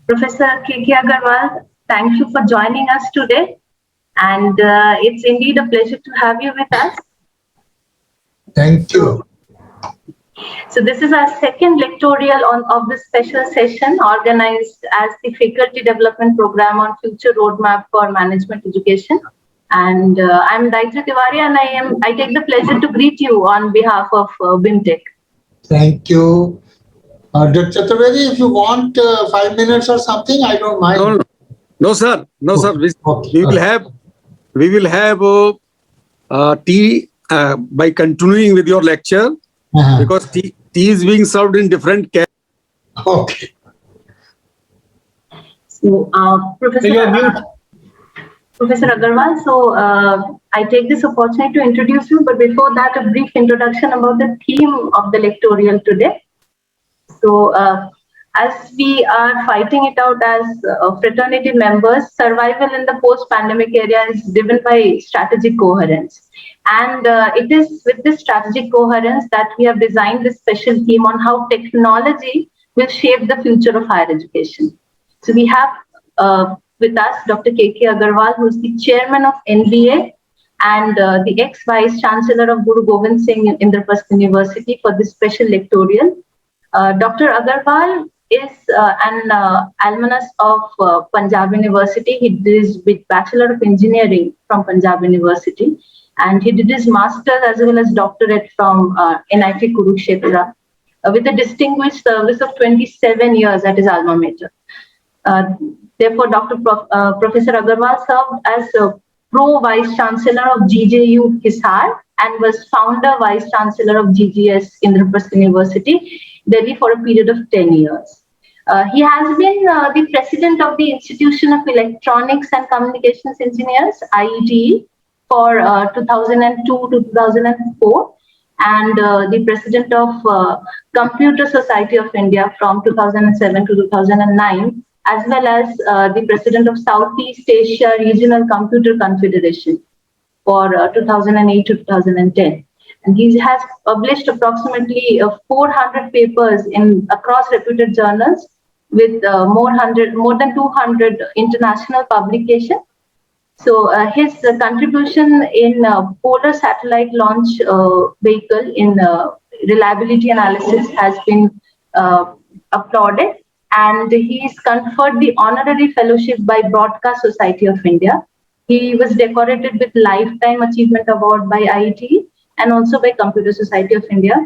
Professor K.K. Agarwal, thank you for joining us today. And it's indeed a pleasure to have you with us. Thank you. So this is our second lectorial of this special session organized as the Faculty Development Program on Future Roadmap for Management Education. And I'm Daitra Tiwari, and I take the pleasure to greet you on behalf of BIMTech. Thank you. Dr. Chaturvedi, if you want 5 minutes or something, I don't mind. No, sir. No, sir. Okay. We will have tea by continuing with your lecture because tea is being served in different cups. Okay. So, Professor Agarwal, so I take this opportunity to introduce you, but before that, a brief introduction about the theme of the lectorial today. So, as we are fighting it out as fraternity members, survival in the post-pandemic area is driven by strategic coherence. And it is with this strategic coherence that we have designed this special theme on how technology will shape the future of higher education. So we have with us Dr. K.K. Agarwal, who is the chairman of NBA and the ex-vice chancellor of Guru Gobind Singh Indraprasth University for this special lectorial. Dr. Agarwal is an alumnus of Punjab University. He did his Bachelor of Engineering from Punjab University, and he did his master's as well as doctorate from NIT Kurukshetra with a distinguished service of 27 years at his alma mater. Therefore, Professor Agarwal served as a Pro-Vice Chancellor of GJU Hisar and was Founder Vice Chancellor of GGS Indraprasth University, Delhi for a period of 10 years. He has been the president of the Institution of Electronics and Communications Engineers, IETE, for 2002 to 2004, and the president of Computer Society of India from 2007 to 2009, as well as the president of Southeast Asia Regional Computer Confederation for 2008 to 2010. And he has published approximately 400 papers in across reputed journals with more than 200 international publications. So his contribution in polar satellite launch vehicle in reliability analysis has been applauded, and he is conferred the honorary fellowship by Broadcast Society of India. He was decorated with Lifetime Achievement Award by IETE and also by Computer Society of India.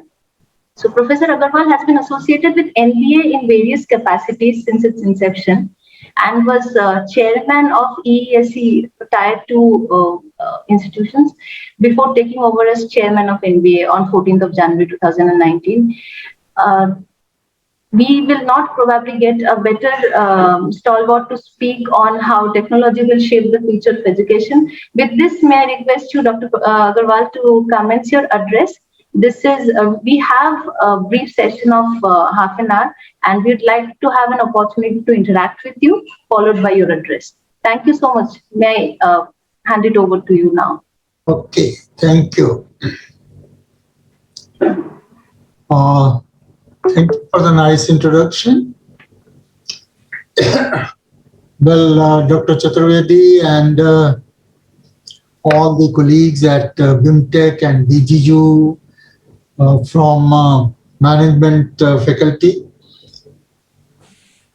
So Professor Agarwal has been associated with NBA in various capacities since its inception and was chairman of EESE Tier 2 institutions before taking over as chairman of NBA on 14th of January 2019. We will not probably get a better stalwart to speak on how technology will shape the future of education. With this, may I request you, Dr. Agarwal, to commence your address. This is, we have a brief session of half an hour, and we'd like to have an opportunity to interact with you, followed by your address. Thank you so much. May I hand it over to you now? Okay, thank you. Thank you for the nice introduction. Well, Dr. Chaturvedi and all the colleagues at BIMTech and BGU from management faculty,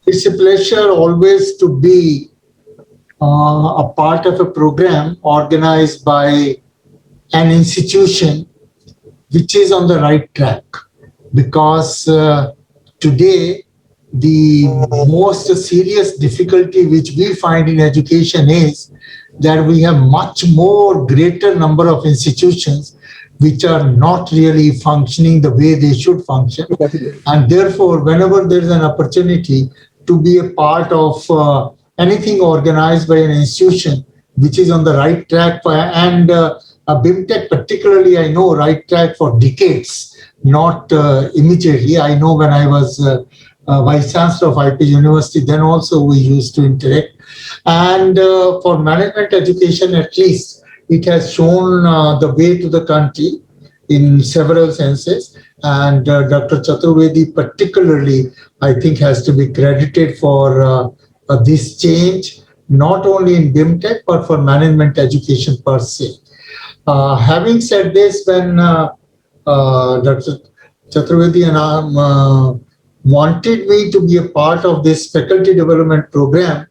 it's a pleasure always to be a part of a program organized by an institution which is on the right track. Because today, the most serious difficulty which we find in education is that we have much more greater number of institutions which are not really functioning the way they should function. And therefore, whenever there is an opportunity to be a part of anything organized by an institution which is on the right track, and BIMTech particularly, I know, right track for decades, not immediately. I know when I was Vice Chancellor of IP University, then also we used to interact. And for management education, at least, it has shown the way to the country in several senses. And Dr. Chaturvedi particularly, I think, has to be credited for this change, not only in BIMTech, but for management education per se. Having said this, when Dr. Chaturvedi and I wanted me to be a part of this faculty development program,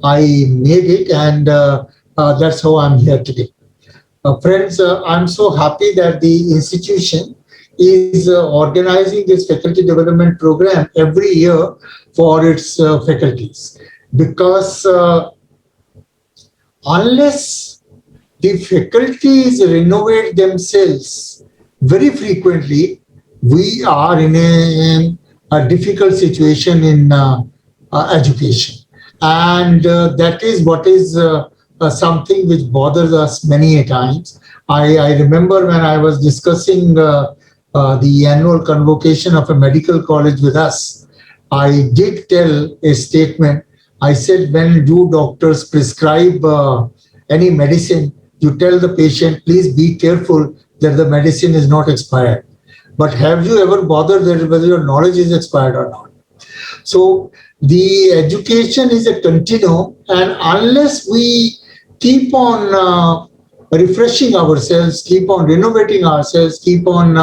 I made it, and that's how I'm here today. Friends, I'm so happy that the institution is organizing this faculty development program every year for its faculties, because unless the faculties renovate themselves very frequently, we are in a difficult situation in education. And that is what is something which bothers us many a times. I remember when I was discussing the annual convocation of a medical college with us, I did tell a statement. I said, when you doctors prescribe any medicine, you tell the patient, please be careful that the medicine is not expired. But have you ever bothered that whether your knowledge is expired or not? So the education is a continuum, and unless we keep on refreshing ourselves, keep on renovating ourselves, keep on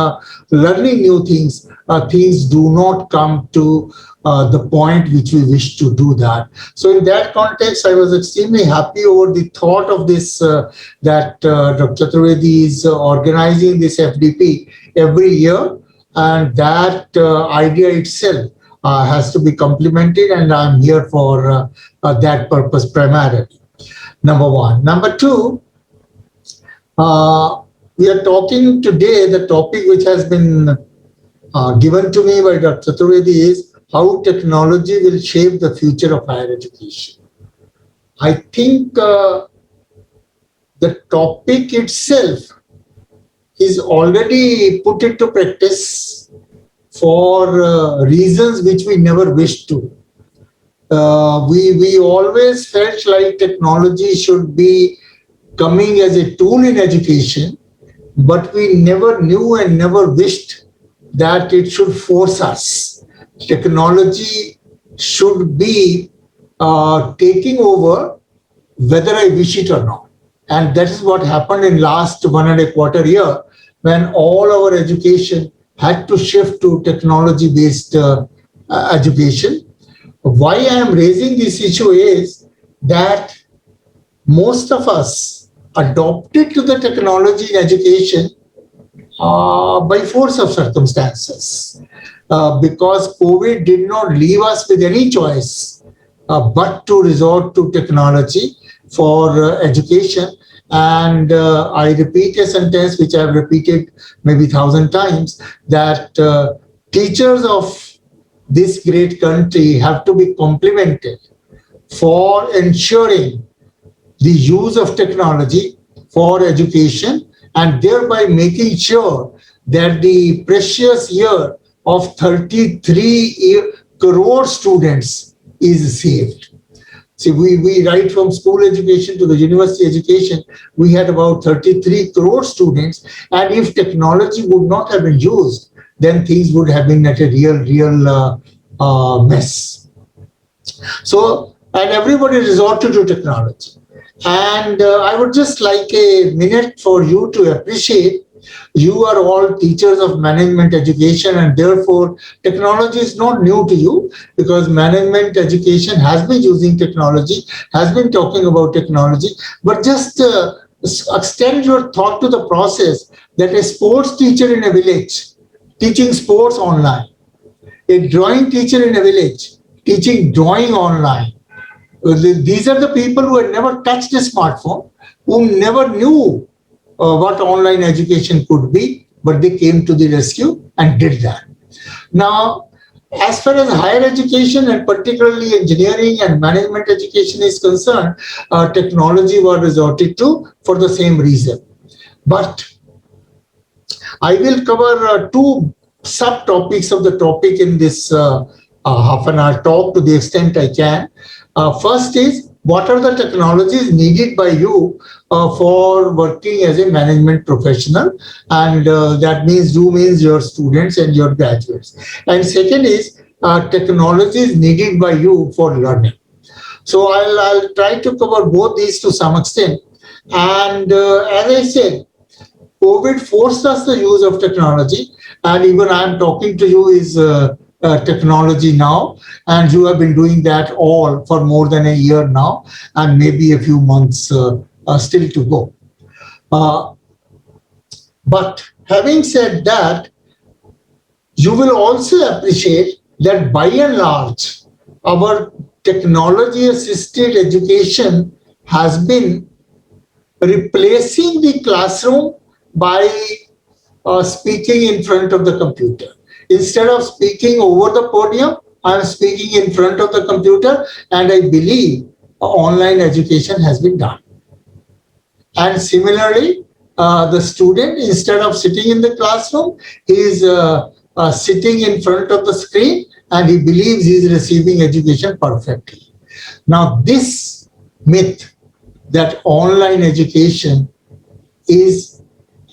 learning new things, things do not come to the point which we wish to do that. So in that context, I was extremely happy over the thought of this, that Dr. Chaturvedi is organizing this FDP every year, and that idea itself has to be complemented, and I'm here for that purpose primarily. Number one. Number two, we are talking today, the topic which has been given to me by Dr. Chaturvedi is how technology will shape the future of higher education. I think the topic itself is already put into practice for reasons which we never wished to. We always felt like technology should be coming as a tool in education, but we never knew and never wished that it should force us. Technology should be taking over whether I wish it or not. And that is what happened in last 1.25 years, when all our education had to shift to technology-based education. Why I am raising this issue is that most of us adopted to the technology in education by force of circumstances, because COVID did not leave us with any choice but to resort to technology for education. And I repeat a sentence which I've repeated maybe 1,000 times, that teachers of this great country have to be complimented for ensuring the use of technology for education, and thereby making sure that the precious year of 33 crore students is saved. See, we right from school education to the university education, we had about 33 crore students, and if technology would not have been used, then things would have been at a real mess. So, and everybody resorted to technology. And I would just like a minute for you to appreciate, you are all teachers of management education, and therefore technology is not new to you, because management education has been using technology, has been talking about technology. But just extend your thought to the process that a sports teacher in a village teaching sports online, a drawing teacher in a village teaching drawing online. These are the people who had never touched a smartphone, who never knew what online education could be, but they came to the rescue and did that. Now, as far as higher education and particularly engineering and management education is concerned, technology was resorted to for the same reason. But I will cover two subtopics of the topic in this half an hour talk to the extent I can. First is what are the technologies needed by you for working as a management professional, and that means you means your students and your graduates. And second is technologies needed by you for learning. So I'll try to cover both these to some extent. And as I said, COVID forced us the use of technology, and even I'm talking to you is technology now, and you have been doing that all for more than a year now, and maybe a few months still to go. But having said that, you will also appreciate that by and large, our technology-assisted education has been replacing the classroom by speaking in front of the computer. Instead of speaking over the podium, I'm speaking in front of the computer, and I believe online education has been done. And similarly, the student, instead of sitting in the classroom, he is sitting in front of the screen, and he believes he is receiving education perfectly. Now, this myth that online education is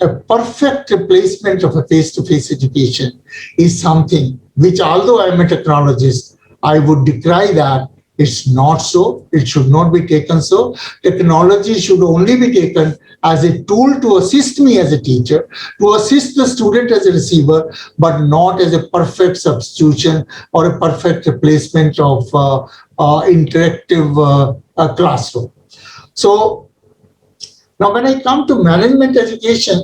a perfect replacement of a face-to-face education is something which, although I'm a technologist, I would decry that. It's not so. It should not be taken so. Technology should only be taken as a tool to assist me as a teacher, to assist the student as a receiver, but not as a perfect substitution or a perfect replacement of interactive classroom. So now when I come to management education,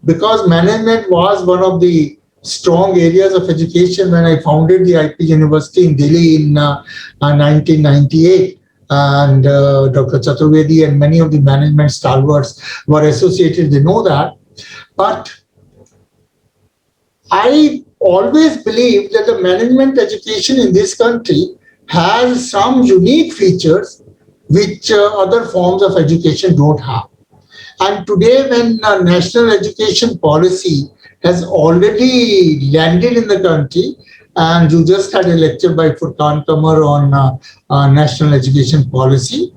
because management was one of the strong areas of education when I founded the IP University in Delhi in 1998, and Dr. Chaturvedi and many of the management stalwarts were associated, they know that. But I always believe that the management education in this country has some unique features which other forms of education don't have. And today, when national education policy has already landed in the country, and you just had a lecture by Furqan Qamar on national education policy,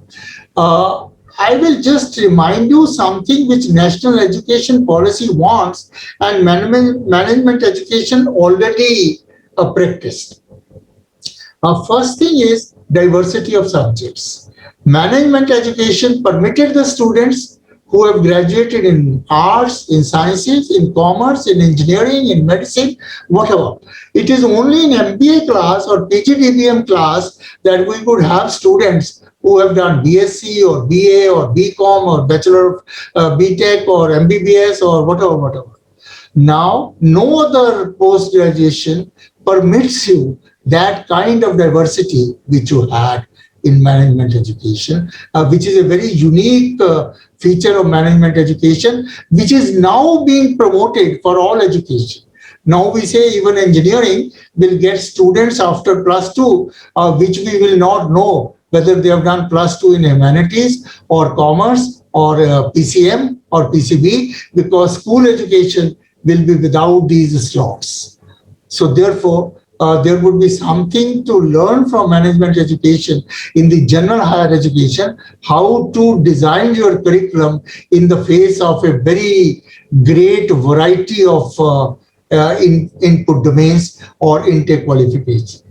I will just remind you something which national education policy wants and management education already practiced. First thing is diversity of subjects. Management education permitted the students who have graduated in arts, in sciences, in commerce, in engineering, in medicine, whatever. It is only in MBA class or PGDBM class that we could have students who have done BSc or BA or BCom or Bachelor of BTech or MBBS or whatever. Now, no other post-graduation permits you that kind of diversity which you had in management education, which is a very unique feature of management education, which is now being promoted for all education. Now we say even engineering will get students after +2, which we will not know whether they have done +2 in humanities or commerce or PCM or PCB, because school education will be without these slots. So therefore, there would be something to learn from management education in the general higher education, how to design your curriculum in the face of a very great variety of input domains or intake qualification.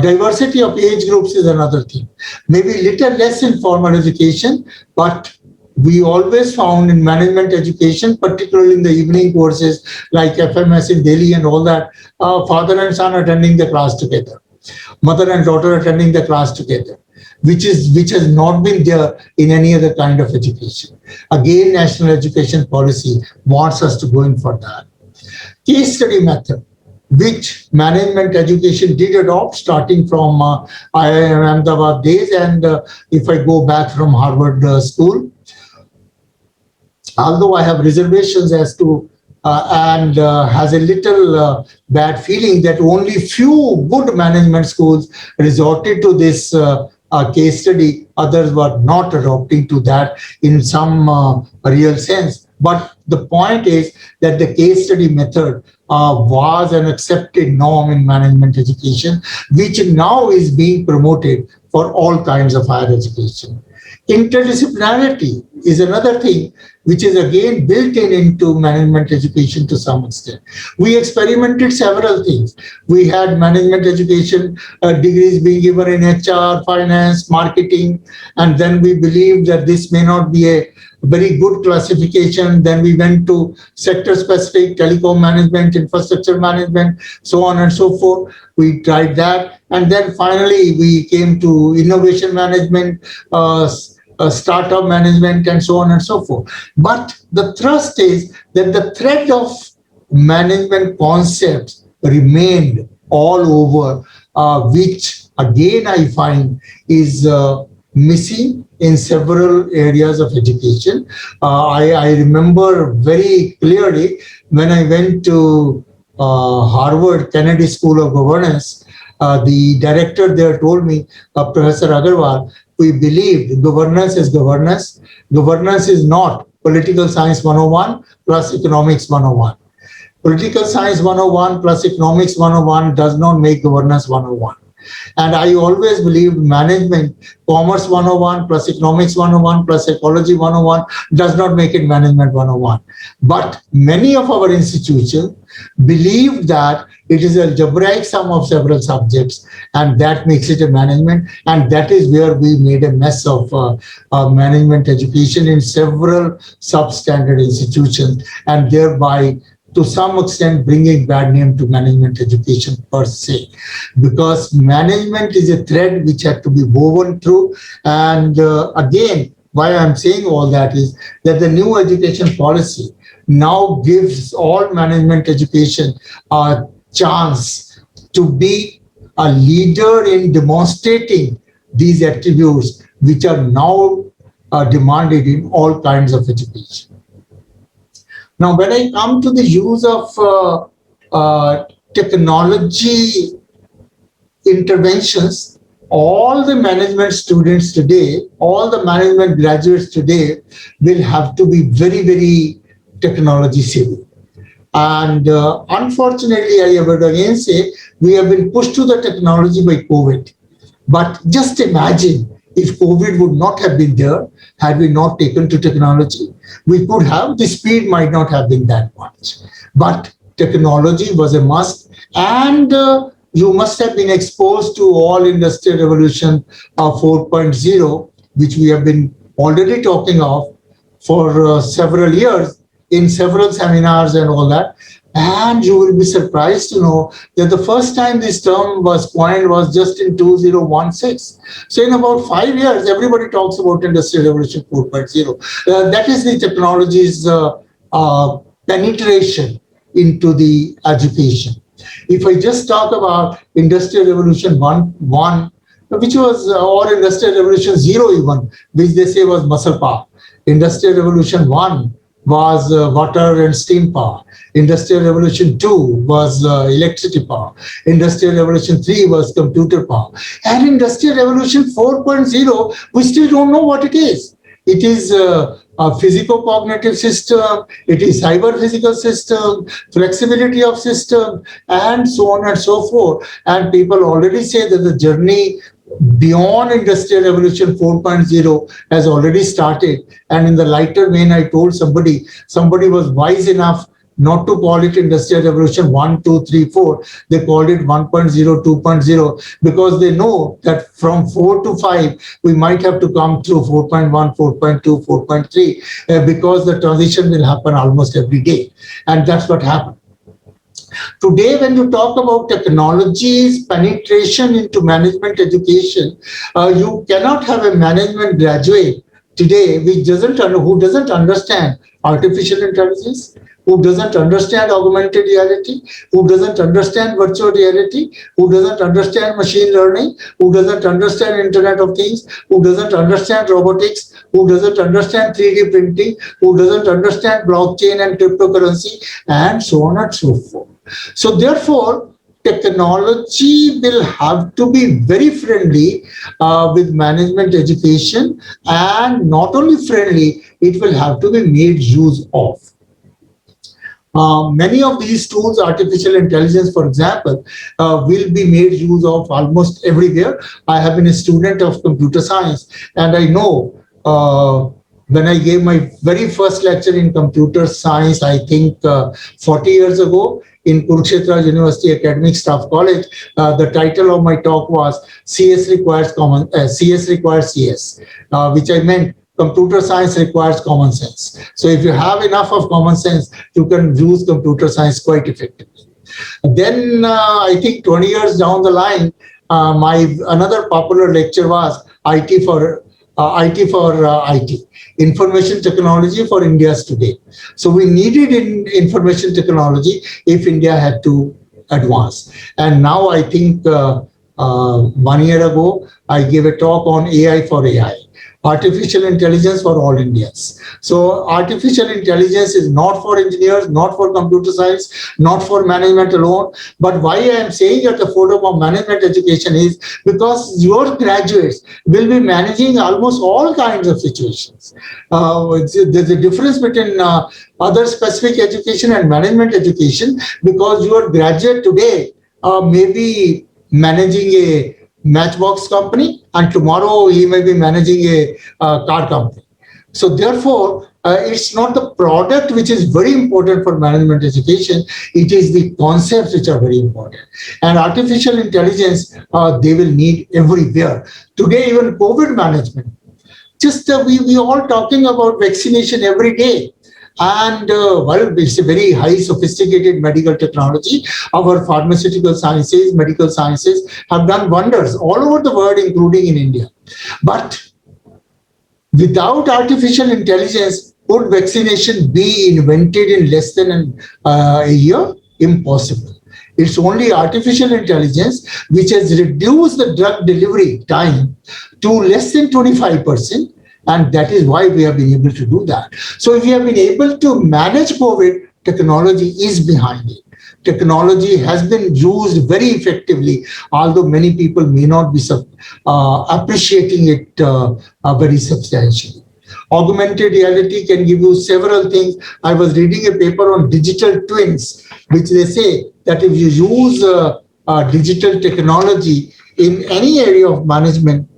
Diversity of age groups is another thing. Maybe little less in formal education, but we always found in management education, particularly in the evening courses like FMS in Delhi and all that, father and son attending the class together, mother and daughter attending the class together, which has not been there in any other kind of education. Again, national education policy wants us to go in for that. Case study method, which management education did adopt starting from IIM Ahmedabad days, and if I go back from Harvard School, although I have reservations as to and has a little bad feeling that only few good management schools resorted to this case study, others were not adopting to that in some real sense. But the point is that the case study method was an accepted norm in management education, which now is being promoted for all kinds of higher education. Interdisciplinarity is another thing which is again built in into management education to some extent. We experimented several things. We had management education degrees being given in HR, finance, marketing, and then we believed that this may not be a very good classification. Then we went to sector specific, telecom management, infrastructure management, so on and so forth. We tried that. And then finally we came to innovation management, startup management, and so on and so forth. But the thrust is that the thread of management concepts remained all over, which again I find is missing in several areas of education. I remember very clearly when I went to Harvard Kennedy School of Governance, the director there told me, Professor Agarwal, we believed governance is governance. Governance is not political science 101 plus economics 101. Political science 101 plus economics 101 does not make governance 101. And I always believed management, commerce 101 plus economics 101 plus psychology 101 does not make it management 101. But many of our institutions believe that it is a algebraic sum of several subjects, and that makes it a management. And that is where we made a mess of management education in several substandard institutions, and thereby to some extent bringing bad name to management education per se, because management is a thread which had to be woven through. And again, why I'm saying all that is that the new education policy now gives all management education a chance to be a leader in demonstrating these attributes which are now demanded in all kinds of education. Now, when I come to the use of technology interventions, all the management students today, all the management graduates today will have to be very, very technology savvy. And unfortunately, I would again say, we have been pushed to the technology by COVID. But just imagine if COVID would not have been there, had we not taken to technology, we could have, the speed might not have been that much. But technology was a must, and you must have been exposed to all Industrial Revolution 4.0, which we have been already talking of for several years in several seminars and all that. And you will be surprised to know that the first time this term was coined was just in 2016. So in about 5 years, everybody talks about Industrial Revolution 4.0. That is the technology's penetration into the education. If I just talk about Industrial Revolution 1, which was, or Industrial Revolution 0 even, which they say was muscle power. Industrial Revolution 1 was water and steam power. Industrial Revolution 2 was electricity power. Industrial Revolution 3 was computer power. And Industrial Revolution 4.0, we still don't know what it is. It is a physico-cognitive system, it is cyber-physical system, flexibility of system, and so on and so forth. And people already say that the journey beyond Industrial Revolution 4.0 has already started. And in the lighter vein, I told somebody was wise enough not to call it Industrial Revolution 1, 2, 3, 4. They called it 1.0, 2.0, because they know that from 4 to 5, we might have to come through 4.1, 4.2, 4.3, because the transition will happen almost every day. And that's what happened. Today, when you talk about technology's penetration into management education, you cannot have a management graduate today who doesn't understand artificial intelligence, who doesn't understand augmented reality, who doesn't understand virtual reality, who doesn't understand machine learning, who doesn't understand Internet of Things, who doesn't understand robotics, who doesn't understand 3D printing, who doesn't understand blockchain and cryptocurrency, and so on and so forth. So therefore, technology will have to be very friendly with management education, and not only friendly, it will have to be made use of. Many of these tools, artificial intelligence, for example, will be made use of almost everywhere. I have been a student of computer science, and I know when I gave my very first lecture in computer science, I think 40 years ago in Kurukshetra University Academic Staff College, the title of my talk was CS requires CS, which I meant computer science requires common sense. So if you have enough of common sense, you can use computer science quite effectively. Then I think 20 years down the line, my another popular lecture was IT for IT, information technology for India's today. So we needed information technology if India had to advance. And now I think 1 year ago, I gave a talk on AI for AI. Artificial intelligence for all Indians. So artificial intelligence is not for engineers, not for computer science, not for management alone. But why I am saying at the forum of management education is because your graduates will be managing almost all kinds of situations. There's a difference between other specific education and management education, because your graduate today may be managing a matchbox company, and tomorrow he may be managing a car company. So therefore, it's not the product which is very important for management education, it is the concepts which are very important. And artificial intelligence, they will need everywhere. Today, even COVID management, just we all talking about vaccination every day. And well, it's a very high sophisticated medical technology. Our pharmaceutical sciences, medical sciences have done wonders all over the world, including in India. But without artificial intelligence, could vaccination be invented in less than a year? Impossible. It's only artificial intelligence which has reduced the drug delivery time to less than 25%. And that is why we have been able to do that. So if we have been able to manage COVID, technology is behind it. Technology has been used very effectively, although many people may not be appreciating it very substantially. Augmented reality can give you several things. I was reading a paper on digital twins, which they say that if you use digital technology in any area of management,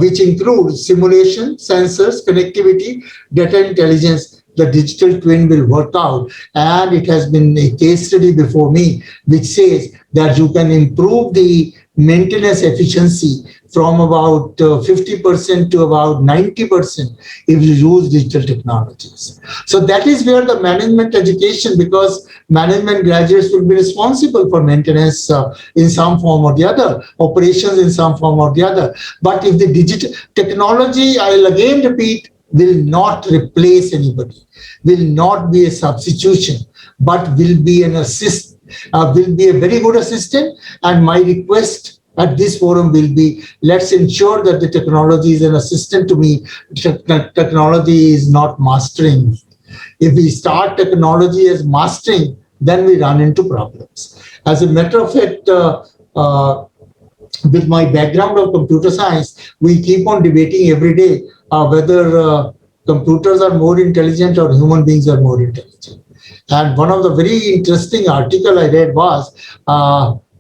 which includes simulation, sensors, connectivity, data intelligence, the digital twin will work out. And it has been a case study before me, which says that you can improve the maintenance efficiency from about 50% to about 90% if you use digital technologies. So that is where the management education, because management graduates will be responsible for maintenance in some form or the other, operations in some form or the other. But if the digital technology, I'll again repeat, will not replace anybody, will not be a substitution, but will be an assist, will be a very good assistant. And my request at this forum will be, let's ensure that the technology is an assistant to me. Technology is not mastering. If we start technology as mastering, then we run into problems. As a matter of fact, with my background of computer science, we keep on debating every day whether computers are more intelligent or human beings are more intelligent. And one of the very interesting article I read was,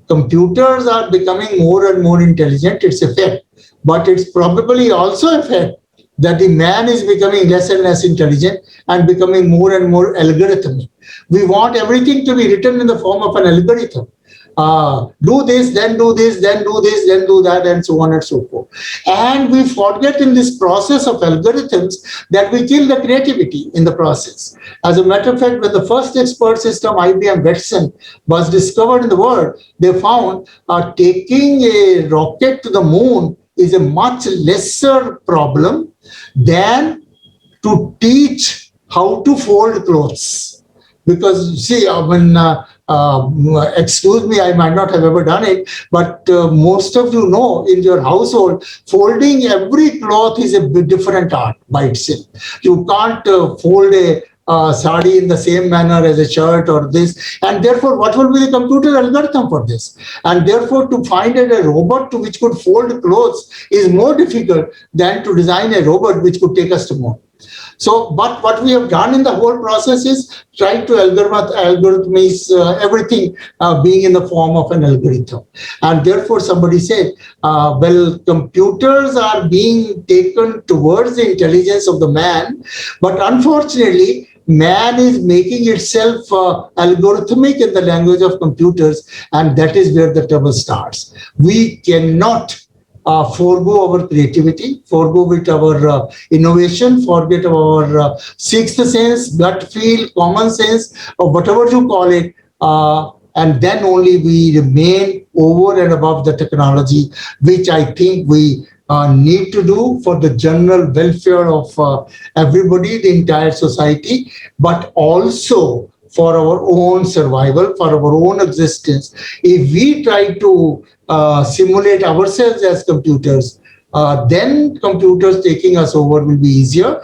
computers are becoming more and more intelligent, it's a fact, but it's probably also a fact that the man is becoming less and less intelligent and becoming more and more algorithmic. We want everything to be written in the form of an algorithm. Do this, then do this, then do this, then do that, and so on and so forth. And we forget in this process of algorithms that we kill the creativity in the process. As a matter of fact, when the first expert system, IBM Watson, was discovered in the world, they found taking a rocket to the moon is a much lesser problem than to teach how to fold clothes. Because see, excuse me, I might not have ever done it, but most of you know in your household, folding every cloth is a different art by itself. You can't fold a sari in the same manner as a shirt or this, and therefore what will be the computer algorithm for this? And therefore to find a robot which could fold clothes is more difficult than to design a robot which could take us to moon. So, but what we have done in the whole process is try to algorithmize everything being in the form of an algorithm. And therefore, somebody said, well, computers are being taken towards the intelligence of the man, but unfortunately, man is making itself algorithmic in the language of computers, and that is where the trouble starts. We cannot forego our creativity, forego with our innovation, forget our sixth sense, gut feel, common sense, or whatever you call it, and then only we remain over and above the technology, which I think we need to do for the general welfare of everybody, the entire society, but also for our own survival, for our own existence. If we try to simulate ourselves as computers, then computers taking us over will be easier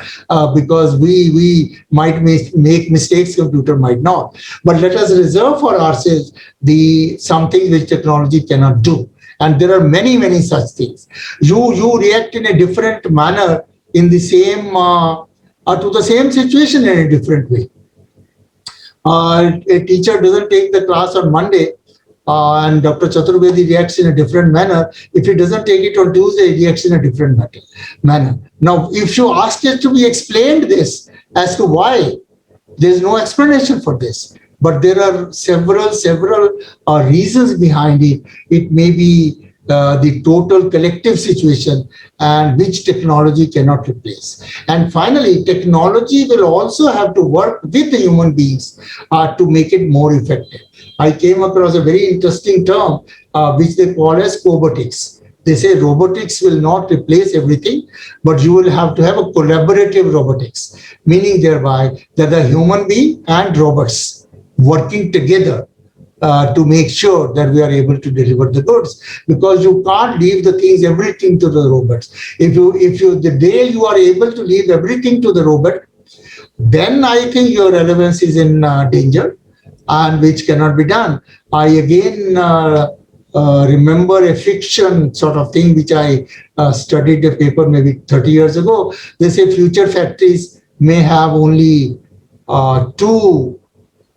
because we might make mistakes, computer might not. But let us reserve for ourselves the something which technology cannot do. And there are many, many such things. You react in a different manner in the same to the same situation in a different way. A teacher doesn't take the class on Monday, and Dr. Chaturvedi reacts in a different manner. If he doesn't take it on Tuesday, he reacts in a different manner. Now, if you ask it to be explained this as to why, there's no explanation for this. But there are several reasons behind it. It may be the total collective situation and which technology cannot replace. And finally, technology will also have to work with the human beings to make it more effective. I came across a very interesting term which they call as cobotics. They say robotics will not replace everything, but you will have to have a collaborative robotics, meaning thereby that the human being and robots working together to make sure that we are able to deliver the goods, because you can't leave everything to the robots. If you the day you are able to leave everything to the robot, then I think your relevance is in danger, and which cannot be done. I again remember a fiction sort of thing which I studied a paper maybe 30 years ago. They say future factories may have only two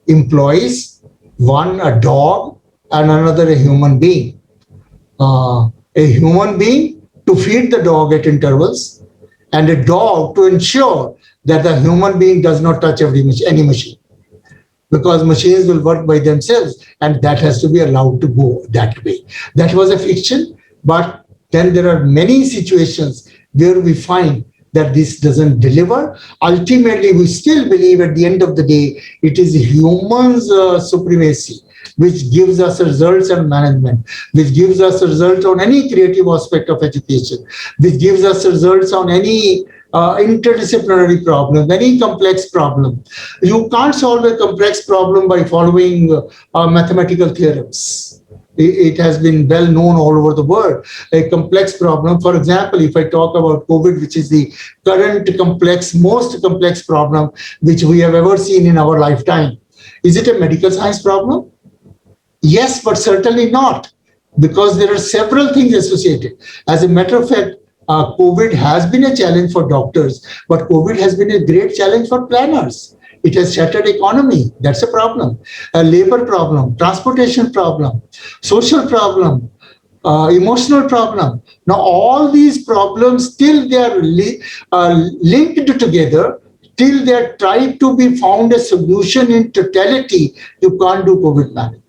employees, one a dog and another a human being. A human being to feed the dog at intervals, and a dog to ensure that the human being does not touch any machine, because machines will work by themselves, and that has to be allowed to go that way. That was a fiction, but then there are many situations where we find that this doesn't deliver. Ultimately, we still believe at the end of the day, it is humans' supremacy which gives us results on management, which gives us results on any creative aspect of education, which gives us results on any interdisciplinary problem, any complex problem. You can't solve a complex problem by following mathematical theorems. It has been well known all over the world. A complex problem, for example, if I talk about COVID, which is the current most complex problem which we have ever seen in our lifetime, is it a medical science problem? Yes, but certainly not, because there are several things associated. As a matter of fact, COVID has been a challenge for doctors, but COVID has been a great challenge for planners. It has shattered economy. That's a problem. A labor problem, transportation problem, social problem, emotional problem. Now, all these problems, till they are linked together, till they are tried to be found a solution in totality, you can't do COVID management.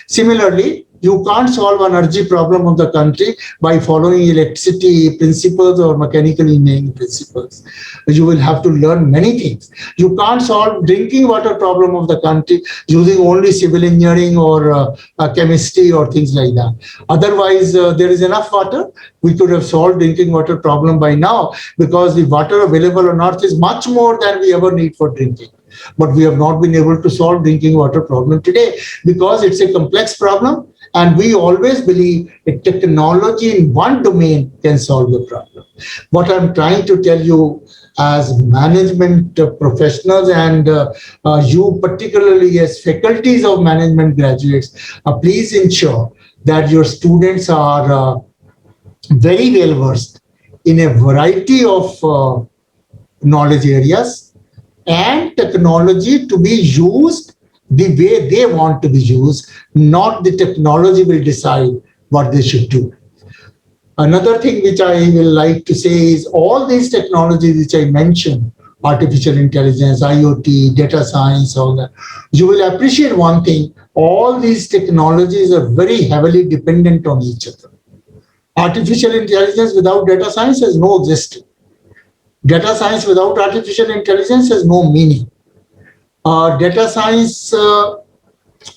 Similarly, you can't solve energy problem of the country by following electricity principles or mechanical engineering principles. You will have to learn many things. You can't solve drinking water problem of the country using only civil engineering or chemistry or things like that. Otherwise, there is enough water. We could have solved drinking water problem by now, because the water available on earth is much more than we ever need for drinking. But we have not been able to solve drinking water problem today because it's a complex problem. And we always believe a technology in one domain can solve the problem. What I'm trying to tell you as management professionals, and you particularly as faculties of management graduates, please ensure that your students are very well versed in a variety of knowledge areas, and technology to be used the way they want to be used, not the technology will decide what they should do. Another thing which I will like to say is all these technologies which I mentioned, artificial intelligence, IoT, data science, all that, you will appreciate one thing, all these technologies are very heavily dependent on each other. Artificial intelligence without data science has no existence. Data science without artificial intelligence has no meaning. Data science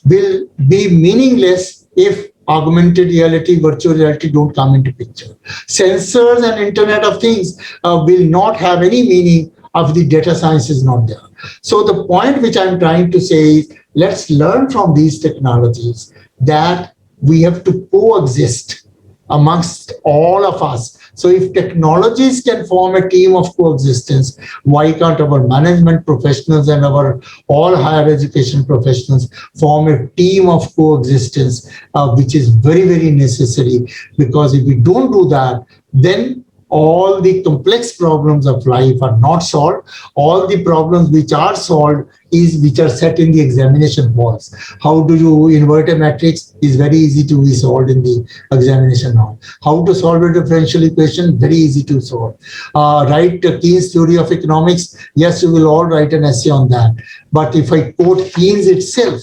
will be meaningless if augmented reality, virtual reality don't come into picture. Sensors and Internet of Things will not have any meaning if the data science is not there. So the point which I'm trying to say is, let's learn from these technologies that we have to coexist amongst all of us. So if technologies can form a team of coexistence, why can't our management professionals and our all higher education professionals form a team of coexistence, which is very, very necessary? Because if we don't do that, then all the complex problems of life are not solved. All the problems which are solved is which are set in the examination halls. How do you invert a matrix is very easy to be solved in the examination hall. How to solve a differential equation, very easy to solve. Write Keynes theory of economics, yes, you will all write an essay on that. But if I quote Keynes itself,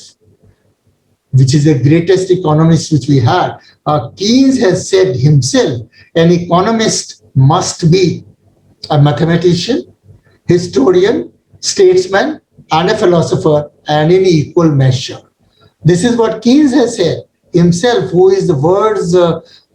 which is the greatest economist which we had, Keynes has said himself, an economist must be a mathematician, historian, statesman, and a philosopher, and in equal measure. This is what Keynes has said himself, who is the world's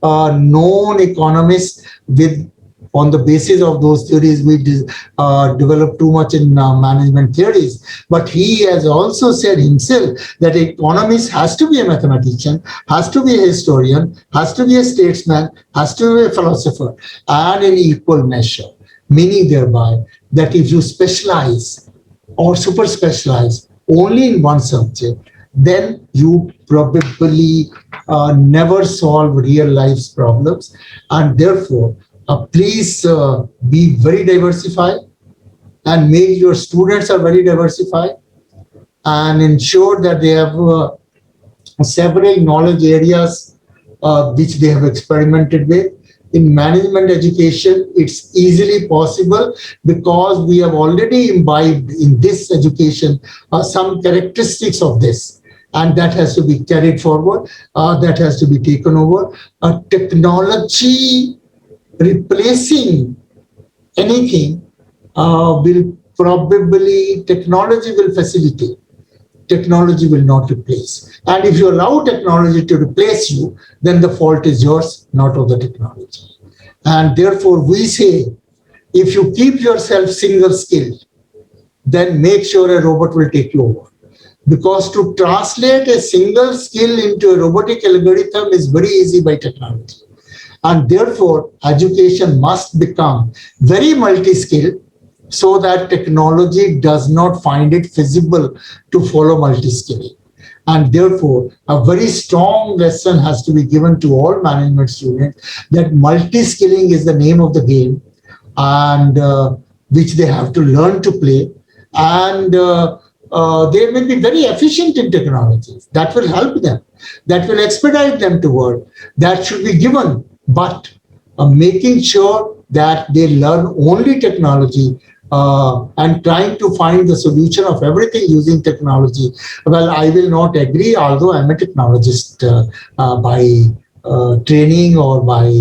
known economist. With on the basis of those theories, we develop too much in management theories. But he has also said himself that an economist has to be a mathematician, has to be a historian, has to be a statesman, has to be a philosopher, and in equal measure. Meaning thereby that if you specialize or super specialize only in one subject, then you probably never solve real life's problems. And therefore, please be very diversified and make your students are very diversified and ensure that they have several knowledge areas which they have experimented with. In management education, it's easily possible because we have already imbibed in this education some characteristics of this. And that has to be carried forward, that has to be taken over. Technology replacing anything will probably, technology will facilitate. Technology will not replace. And if you allow technology to replace you, then the fault is yours, not of the technology. And therefore we say, if you keep yourself single skilled, then make sure a robot will take you over. Because to translate a single skill into a robotic algorithm is very easy by technology. And therefore, education must become very multi-skilled so that technology does not find it feasible to follow multi-skilling. And therefore, a very strong lesson has to be given to all management students that multi-skilling is the name of the game, and which they have to learn to play. And they may be very efficient in technologies. That will help them. That will expedite them to work. That should be given. But making sure that they learn only technology and trying to find the solution of everything using technology. Well, I will not agree, although I'm a technologist by training or by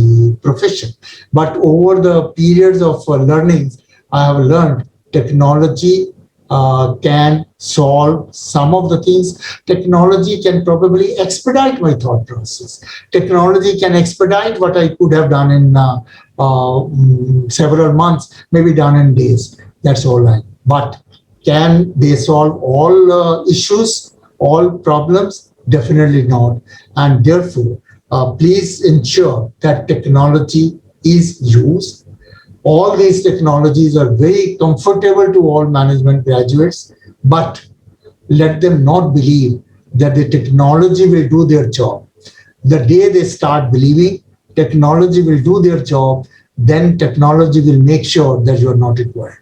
profession. But over the periods of learning, I have learned technology can solve some of the things. Technology can probably expedite my thought process. Technology can expedite what I could have done in several months, maybe done in days. That's all right. But can they solve all issues, all problems? Definitely not. And therefore, please ensure that technology is used. All these technologies are very comfortable to all management graduates, but let them not believe that the technology will do their job. The day they start believing technology will do their job, then technology will make sure that you are not required.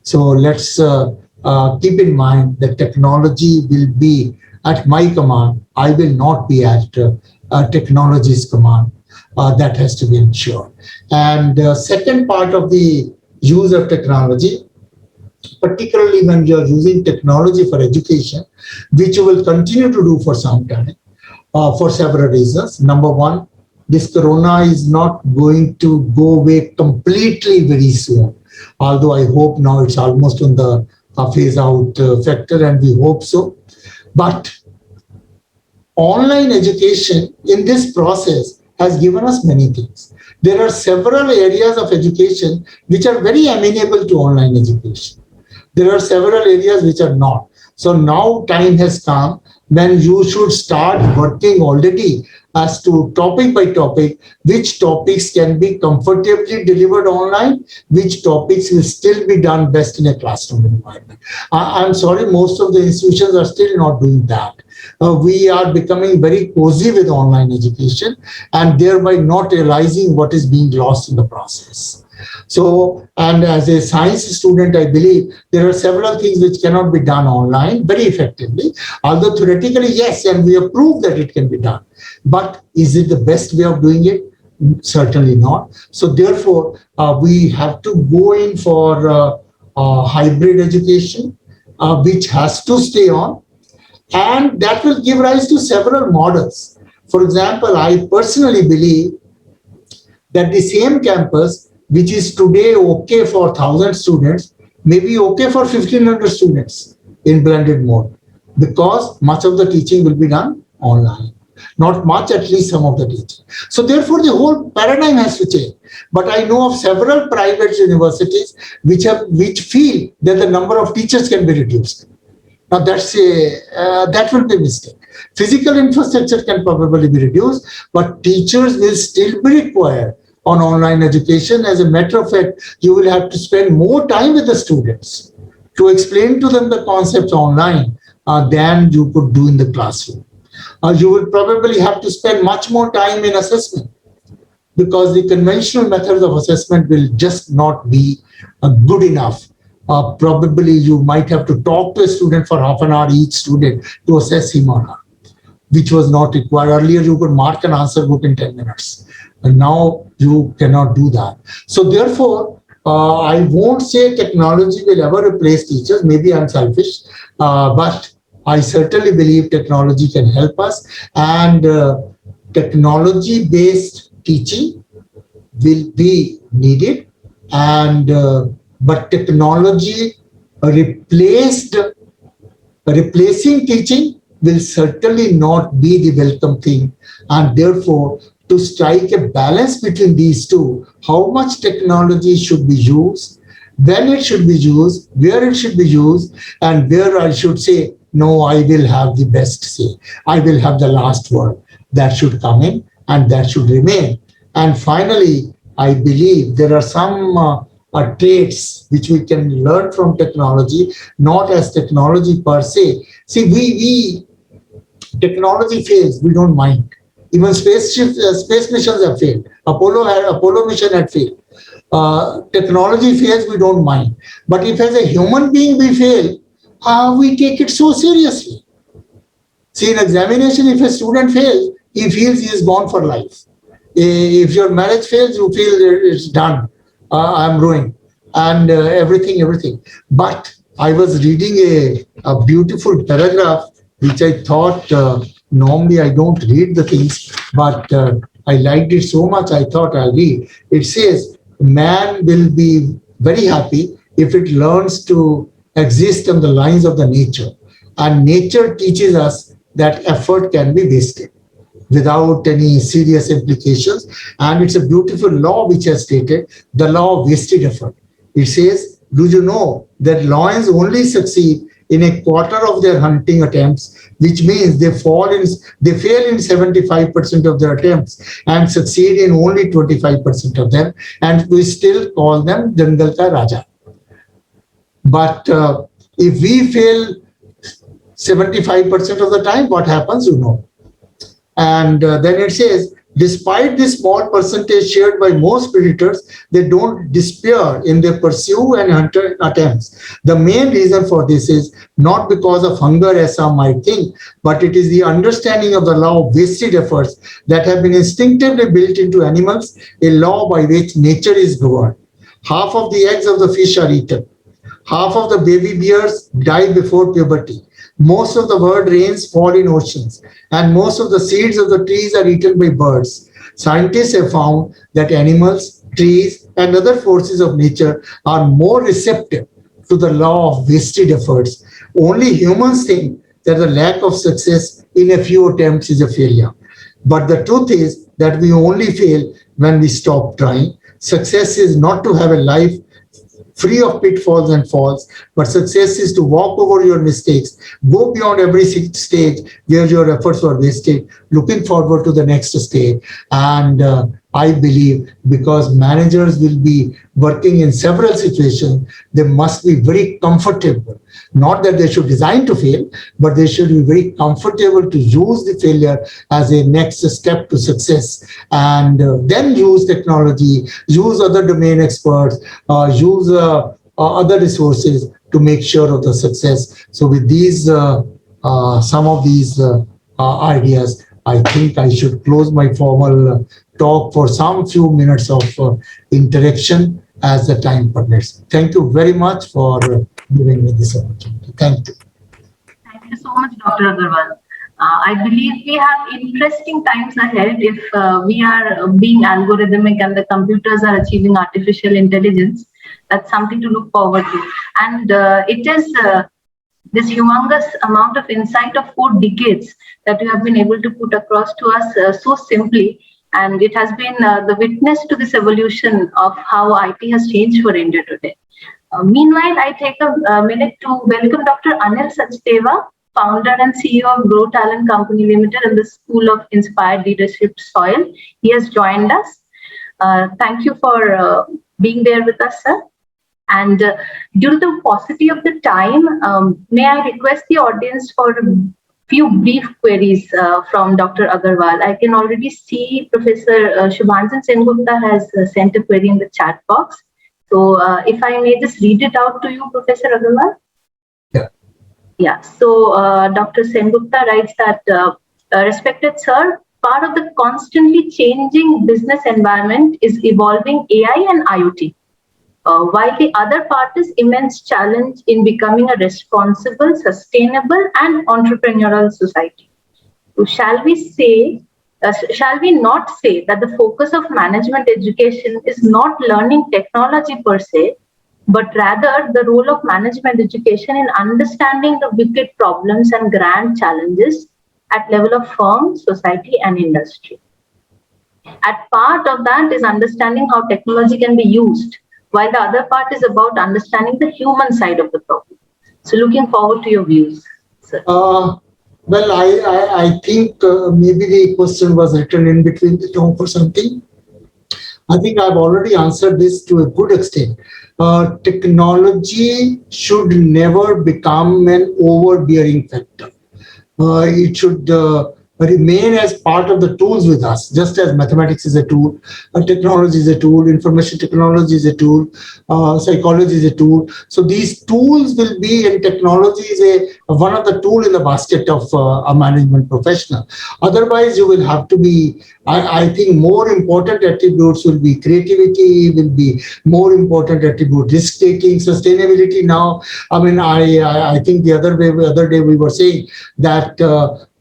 So let's keep in mind that technology will be at my command. I will not be at technology's command. That has to be ensured. And second part of the use of technology, particularly when you are using technology for education, which you will continue to do for some time, for several reasons. Number one, this corona is not going to go away completely very soon. Although I hope now it's almost on the phase out factor, and we hope so. But online education in this process has given us many things. There are several areas of education which are very amenable to online education. There are several areas which are not. So now time has come when you should start working already as to topic by topic, which topics can be comfortably delivered online, which topics will still be done best in a classroom environment. I'm sorry, most of the institutions are still not doing that. We are becoming very cozy with online education and thereby not realizing what is being lost in the process. So, and as a science student, I believe there are several things which cannot be done online very effectively. Although theoretically, yes, and we have proved that it can be done. But is it the best way of doing it? Certainly not. So therefore, we have to go in for hybrid education, which has to stay on. And that will give rise to several models. For example, I personally believe that the same campus which is today okay for 1,000 students, may be okay for 1,500 students in blended mode, because much of the teaching will be done online. Not much, at least some of the teaching. So therefore, the whole paradigm has to change. But I know of several private universities which feel that the number of teachers can be reduced. Now that will be a mistake. Physical infrastructure can probably be reduced, but teachers will still be required on online education. As a matter of fact, you will have to spend more time with the students to explain to them the concepts online than you could do in the classroom. You will probably have to spend much more time in assessment, because the conventional methods of assessment will just not be good enough. Probably you might have to talk to a student for half an hour, each student, to assess him or her, which was not required. Earlier, you could mark an answer book in 10 minutes. And now you cannot do that. So therefore, I won't say technology will ever replace teachers. Maybe I'm selfish, but I certainly believe technology can help us. And technology-based teaching will be needed. And but technology replacing teaching will certainly not be the welcome thing. And therefore, to strike a balance between these two, how much technology should be used, when it should be used, where it should be used, and where I should say, no, I will have the best say. I will have the last word. That should come in and that should remain. And finally, I believe there are some traits which we can learn from technology, not as technology per se. See, technology fails, we don't mind. Even space missions have failed. Apollo mission had failed. Technology fails, we don't mind. But if as a human being we fail, we take it so seriously. See, in examination, if a student fails, he feels he is gone for life. If your marriage fails, you feel it's done. I'm ruined. And everything. But I was reading a beautiful paragraph, which I thought, normally I don't read the things, but I liked it so much, I thought I'll read. It says, man will be very happy if it learns to exist on the lines of the nature. And nature teaches us that effort can be wasted without any serious implications. And it's a beautiful law which has stated the law of wasted effort. It says, do you know that lions only succeed in a quarter of their hunting attempts, which means they fail in 75% of their attempts and succeed in only 25% of them, and we still call them Jangal Ka Raja. But if we fail 75% of the time, what happens, you know? And then it says, Despite this small percentage shared by most predators, they don't despair in their pursuit and hunter attempts. The main reason for this is not because of hunger, as some might think, but it is the understanding of the law of wasted efforts that have been instinctively built into animals, a law by which nature is governed. Half of the eggs of the fish are eaten. Half of the baby bears die before puberty. Most of the world rains fall in oceans, and most of the seeds of the trees are eaten by birds. Scientists have found that animals, trees, and other forces of nature are more receptive to the law of wasted efforts. Only humans think that the lack of success in a few attempts is a failure. But the truth is that we only fail when we stop trying. Success is not to have a life free of pitfalls and falls, but success is to walk over your mistakes, go beyond every stage where your efforts were wasted, looking forward to the next stage. And I believe because managers will be working in several situations, they must be very comfortable. Not that they should design to fail, but they should be very comfortable to use the failure as a next step to success, and then use technology, use other domain experts, use other resources to make sure of the success. So with these, some of these ideas, I think I should close my formal talk for some few minutes of interaction as the time permits. Thank you very much for giving me this opportunity. Thank you. Thank you so much, Dr. Agarwal. I believe we have interesting times ahead if we are being algorithmic and the computers are achieving artificial intelligence. That's something to look forward to. And it is this humongous amount of insight of 4 decades that you have been able to put across to us so simply. And it has been the witness to this evolution of how IT has changed for India today. Meanwhile, I take a minute to welcome Dr. Anil Sachdeva, founder and CEO of Grow Talent Company Limited and the School of Inspired Leadership Soil. He has joined us. Thank you for being there with us, sir. And due to the paucity of the time, may I request the audience for a few brief queries from Dr. Agarwal. I can already see Professor Shubhanjan Sengupta has sent a query in the chat box. So if I may just read it out to you, Professor Agarwal. Yeah. Yeah. So Dr. Sengupta writes that, respected sir, part of the constantly changing business environment is evolving AI and IoT. While the other part is immense challenge in becoming a responsible, sustainable, and entrepreneurial society. So shall we not say that the focus of management education is not learning technology per se, but rather the role of management education in understanding the wicked problems and grand challenges at level of firm, society, and industry. At part of that is understanding how technology can be used, while the other part is about understanding the human side of the problem. So looking forward to your views, sir. Well, I think maybe the question was written in between the talk or something. I think I've already answered this to a good extent. Technology should never become an overbearing factor. It should remain as part of the tools with us, just as mathematics is a tool, technology is a tool, information technology is a tool, psychology is a tool. So these tools will be, and technology is one of the tools in the basket of a management professional. Otherwise, you will have to be, I think more important attributes will be creativity, will be more important attribute, risk taking, sustainability. Now, I mean, I think the other day we were saying that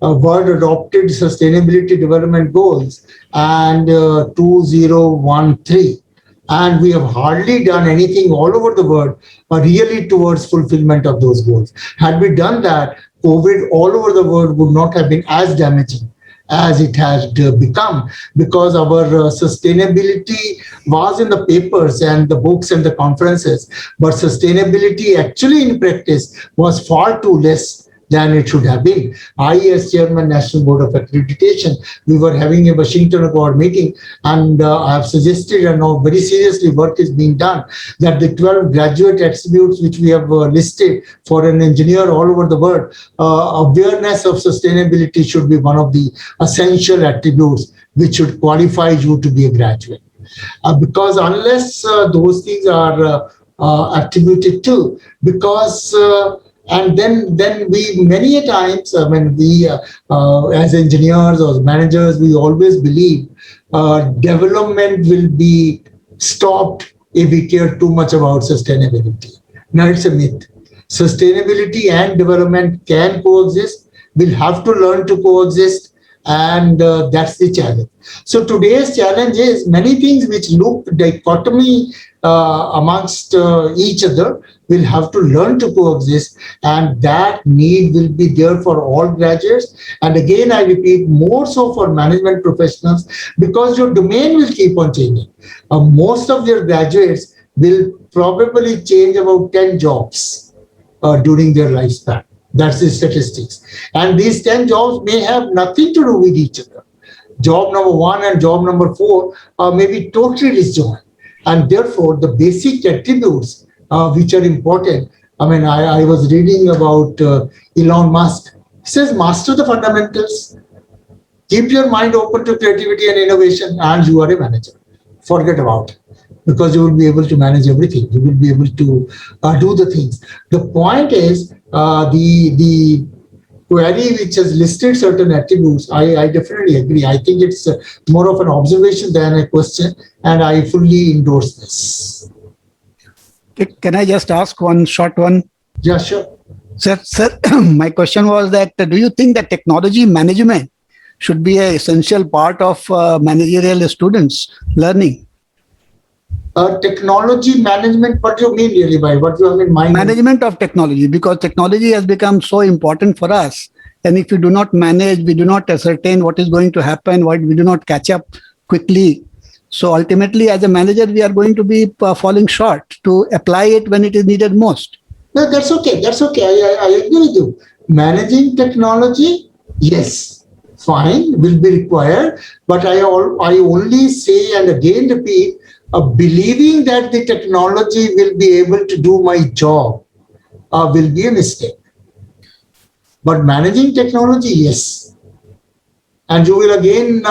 world adopted sustainability development goals and 2013, and we have hardly done anything all over the world really towards fulfillment of those goals. Had we done that, COVID all over the world would not have been as damaging as it has become, because our sustainability was in the papers and the books and the conferences, but sustainability actually in practice was far too less than it should have been. I, as Chairman, National Board of Accreditation, we were having a Washington Accord meeting, and I have suggested, and now very seriously work is being done, that the 12 graduate attributes which we have listed for an engineer all over the world, awareness of sustainability should be one of the essential attributes which should qualify you to be a graduate. Because unless those things are attributed to, because and then we many a times, I mean, we as engineers or managers, we always believe development will be stopped if we care too much about sustainability. Now it's a myth. Sustainability and development can coexist. We'll have to learn to coexist, and that's the challenge. So today's challenge is many things which look dichotomy amongst each other will have to learn to coexist, and that need will be there for all graduates. And again, I repeat, more so for management professionals, because your domain will keep on changing. Most of your graduates will probably change about 10 jobs during their lifespan. That's the statistics. And these 10 jobs may have nothing to do with each other. Job number 1 and job number 4 may be totally disjoint. And therefore, the basic attributes which are important. I mean, I was reading about Elon Musk. He says, master the fundamentals. Keep your mind open to creativity and innovation, and you are a manager. Forget about it. Because you will be able to manage everything. You will be able to do the things. The point is, the query which has listed certain attributes, I definitely agree. I think it's more of an observation than a question, and I fully endorse this. Can I just ask one short one? Yeah, sure. Sir, my question was that do you think that technology management should be an essential part of managerial students' learning? Technology management, what do you mean really by what you have in mind? Management of technology, because technology has become so important for us. And if we do not manage, we do not ascertain what is going to happen, what we do not catch up quickly. So ultimately, as a manager, we are going to be falling short to apply it when it is needed most. No, that's okay. That's okay. I agree with you. Managing technology, yes, fine, will be required. But I only say and again repeat, believing that the technology will be able to do my job will be a mistake. But managing technology, yes. And you will again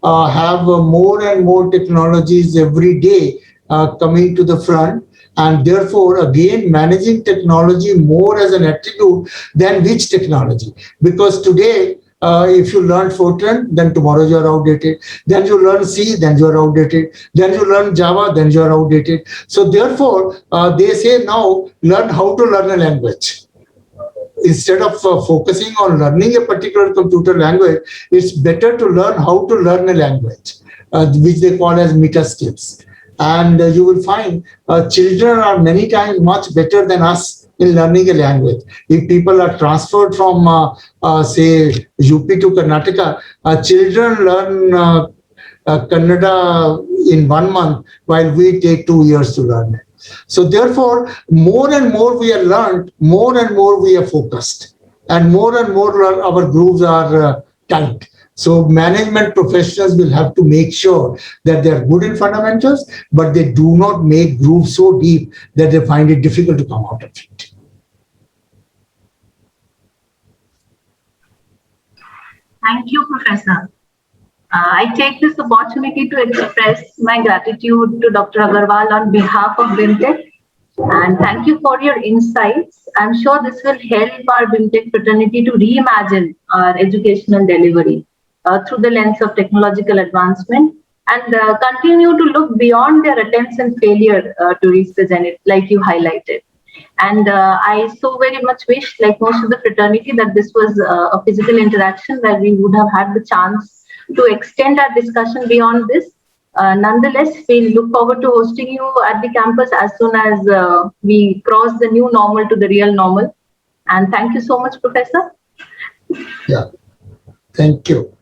have more and more technologies every day coming to the front. And therefore, again, managing technology more as an attribute than which technology. Because today, if you learn Fortran, then tomorrow you are outdated. Then you learn C, then you are outdated. Then you learn Java, then you are outdated. So therefore, they say now, learn how to learn a language. Instead of focusing on learning a particular computer language, it's better to learn how to learn a language, which they call as meta skills. And you will find children are many times much better than us in learning a language. If people are transferred from, say, UP to Karnataka, children learn Kannada in 1 month, while we take 2 years to learn it. So therefore, more and more we are learned, more and more we are focused, and more our grooves are tight. So management professionals will have to make sure that they are good in fundamentals, but they do not make grooves so deep that they find it difficult to come out of it. Thank you, Professor. I take this opportunity to express my gratitude to Dr. Agarwal on behalf of BIMTech, and thank you for your insights. I'm sure this will help our BIMTech fraternity to reimagine our educational delivery through the lens of technological advancement, and continue to look beyond their attempts and failure to reach the zenith, like you highlighted. And I so very much wish, like most of the fraternity, that this was a physical interaction where we would have had the chance to extend our discussion beyond this. Nonetheless, we look forward to hosting you at the campus as soon as we cross the new normal to the real normal. And thank you so much, Professor. Yeah, thank you.